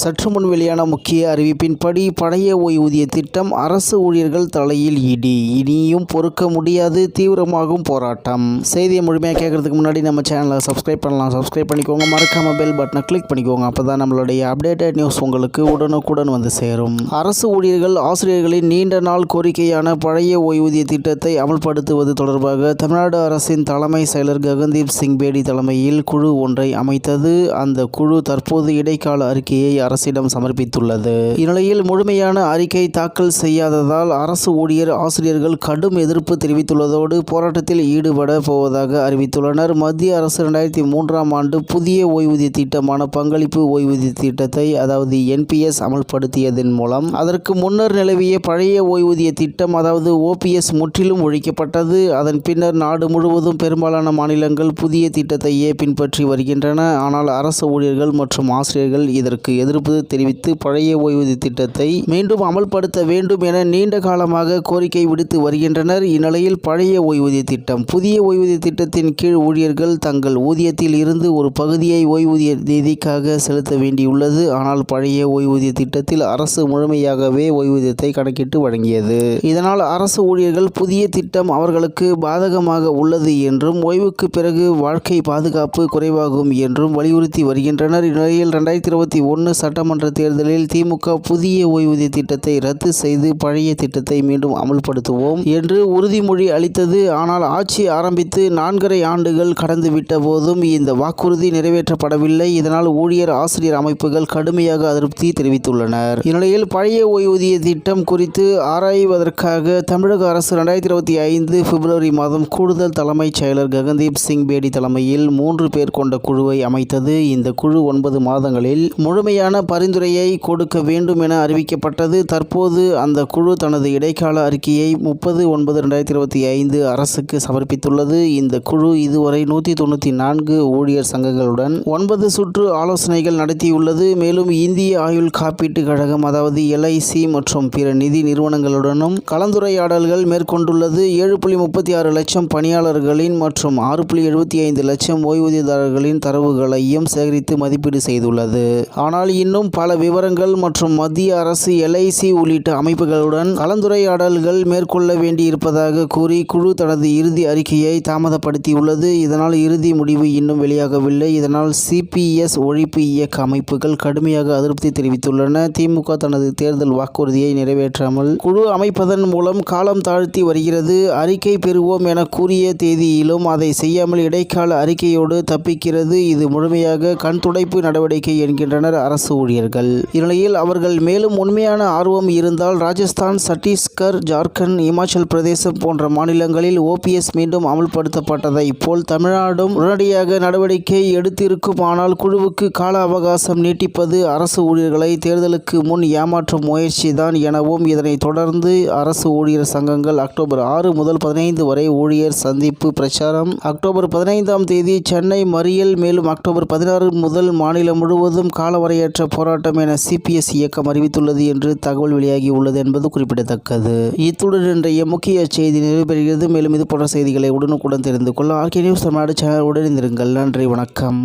சற்று முன் வெளியான முக்கிய அறிவிப்பின்படி பழைய ஓய்வூதிய திட்டம் அரசு ஊழியர்கள் தலையில் இடி, இனியும் பொறுக்க முடியாது, தீவிரமாகும் போராட்டம். செய்தியை முழுமையாக கேட்கறதுக்கு முன்னாடி நம்ம சேனலை சப்ஸ்கிரைப் பண்ணலாம். சப்ஸ்கிரைப் பண்ணிக்கோங்க. மறக்காம பெல் பட்டனை கிளிக் பண்ணிக்கோங்க. அப்பதான் நம்மளுடைய அப்டேட்டட் நியூஸ் உங்களுக்கு உடனுக்குடன் வந்து சேரும். அரசு ஊழியர்கள் ஆசிரியர்களின் நீண்ட நாள் கோரிக்கையான பழைய ஓய்வூதிய திட்டத்தை அமல்படுத்துவது தொடர்பாக தமிழ்நாடு அரசின் தலைமை செயலர் ககன்தீப் சிங் பேடி தலைமையில் குழு ஒன்றை அமைத்தது. அந்த குழு தற்போது இடைக்கால அறிக்கையை அரசிடம் சமர்ப்பித்துள்ளது. இந்நிலையில் முழுமையான அறிக்கை தாக்கல் செய்யாததால் அரசு ஊழியர் ஆசிரியர்கள் கடும் எதிர்ப்பு தெரிவித்துள்ளதோடு போராட்டத்தில் ஈடுபட போவதாக அறிவித்துள்ளனர். மத்திய அரசு 2003ஆம் ஆண்டு புதிய ஓய்வூதிய திட்டமான பங்களிப்பு ஓய்வூதிய திட்டத்தை அதாவது என்பிஎஸ் அமல்படுத்தியதன் மூலம் அதற்கு முன்னர் நிலவிய பழைய ஓய்வூதிய திட்டம் அதாவது ஓபிஎஸ் முற்றிலும் ஒழிக்கப்பட்டது. அதன் பின்னர் நாடு முழுவதும் பெரும்பாலான மாநிலங்கள் புதிய திட்டத்தையே பின்பற்றி வருகின்றன. ஆனால் அரசு ஊழியர்கள் மற்றும் ஆசிரியர்கள் இதற்கு எதிர்ப்பு தெரிவித்து பழைய ஓய்வூதிய திட்டத்தை மீண்டும் அமல்படுத்த வேண்டும் என நீண்ட காலமாக கோரிக்கை விடுத்து வருகின்றனர். இந்நிலையில் பழைய ஓய்வூதிய திட்டம் புதிய ஓய்வூதிய திட்டத்தின் கீழ் ஊழியர்கள் தங்கள் ஊதியத்தில் இருந்து ஒரு பகுதியை ஓய்வூதிய நிதிக்காக செலுத்த வேண்டியுள்ளது. ஆனால் பழைய ஓய்வூதிய திட்டத்தில் அரசு முழுமையாகவே ஓய்வூதியத்தை கணக்கிட்டு வழங்கியது. இதனால் அரசு ஊழியர்கள் புதிய திட்டம் அவர்களுக்கு பாதகமாக உள்ளது என்றும் ஓய்வுக்கு பிறகு வாழ்க்கை பாதுகாப்பு குறைவாகும் என்றும் வலியுறுத்தி வருகின்றனர். இந்நிலையில் 2021 சட்டமன்ற தேர்தலில் திமுக புதிய ஓய்வூதிய திட்டத்தை ரத்து செய்து பழைய திட்டத்தை மீண்டும் அமல்படுத்துவோம் என்று உறுதிமொழி அளித்தது. ஆனால் ஆட்சி ஆரம்பித்து 4.5 ஆண்டுகள் கடந்துவிட்ட போதும் இந்த வாக்குறுதி நிறைவேற்றப்படவில்லை. இதனால் ஊழியர் ஆசிரியர் அமைப்புகள் கடுமையாக அதிருப்தி தெரிவித்துள்ளனர். இந்நிலையில் பழைய ஓய்வூதிய திட்டம் குறித்து ஆராய்வதற்காக தமிழக அரசு 2025 பிப்ரவரி மாதம் கூடுதல் தலைமைச் செயலர் ககன்தீப் சிங் பேடி தலைமையில் 3 பேர் கொண்ட குழுவை அமைத்தது. இந்த குழு 9 மாதங்களில் முழுமையான பரிந்துரையை கொடுக்க வேண்டும் என அறிவிக்கப்பட்டது. தற்போது அந்த குழு தனது இடைக்கால அறிக்கையை 30/9/2025 அரசுக்கு சமர்ப்பித்துள்ளது. இந்த குழு இதுவரை 194 ஊழியர் சங்கங்களுடன் 9 சுற்று ஆலோசனைகள் நடத்தியுள்ளது. மேலும் இந்திய ஆயுள் காப்பீட்டு கழகம் அதாவது எல்ஐசி மற்றும் பிற நிதி நிறுவனங்களுடனும் கலந்துரையாடல்கள் மேற்கொண்டுள்ளது. 7.36 லட்சம் பணியாளர்களின் மற்றும் 6.75 லட்சம் ஓய்வூதியதாரர்களின் தரவுகளையும் சேகரித்து மதிப்பீடு செய்துள்ளது. ஆனால் இன்னும் பல விவரங்கள் மற்றும் மத்திய அரசு எல்ஐசி உள்ளிட்ட அமைப்புகளுடன் கலந்துரையாடல்கள் மேற்கொள்ள வேண்டியிருப்பதாக கூறி குழு தனது இறுதி அறிக்கையை தாமதப்படுத்தியுள்ளது. இதனால் இறுதி முடிவு இன்னும் வெளியாகவில்லை. இதனால் சிபிஎஸ் ஒழிப்பு இயக்க அமைப்புகள் கடுமையாக அதிருப்தி தெரிவித்துள்ளன. திமுக தனது தேர்தல் வாக்குறுதியை நிறைவேற்றாமல் குழு அமைப்பதன் மூலம் காலம் தாழ்த்தி வருகிறது. அறிக்கை பெறுவோம் என கூறிய தேதியிலும் அதை செய்யாமல் இடைக்கால அறிக்கையோடு தப்பிக்கிறது. இது முழுமையாக கண்துடைப்பு நடவடிக்கை என்கின்றனர் அரசு ஊழியர்கள். இந்நிலையில் அவர்கள் மேலும் உண்மையான ஆர்வம் இருந்தால் ராஜஸ்தான், சத்தீஸ்கர், ஜார்க்கண்ட், இமாச்சல் பிரதேசம் போன்ற மாநிலங்களில் ஓபிஎஸ் மீண்டும் அமல்படுத்தப்பட்டதை போல் தமிழ்நாடும் உடனடியாக நடவடிக்கை எடுத்திருக்கும். ஆனால் குழுவுக்கு கால அவகாசம் நீட்டிப்பது அரசு ஊழியர்களை தேர்தலுக்கு முன் ஏமாற்றும் முயற்சிதான் எனவும் இதனைத் தொடர்ந்து அரசு ஊழியர் சங்கங்கள் அக்டோபர் 6 முதல் 15 வரை ஊழியர் சந்திப்பு பிரச்சாரம், அக்டோபர் 15ஆம் தேதி சென்னை மறியல், மேலும் அக்டோபர் 16 முதல் மாநிலம் முழுவதும் காலவரையற்ற போராட்டம் என சிபிஎஸ் இயக்கம் அறிவித்துள்ளது என்று தகவல் வெளியாகி உள்ளது என்பது குறிப்பிடத்தக்கது. இத்துடன் இன்றைய முக்கிய செய்தி நிறைவு பெறுகிறது. மேலும் இது போன்ற செய்திகளை உடனுக்குடன் தெரிந்து கொள்ள ஆர்கே நியூஸ் தமிழ்நாடு சேனல் உடன் இருந்திருங்கள். நன்றி, வணக்கம்.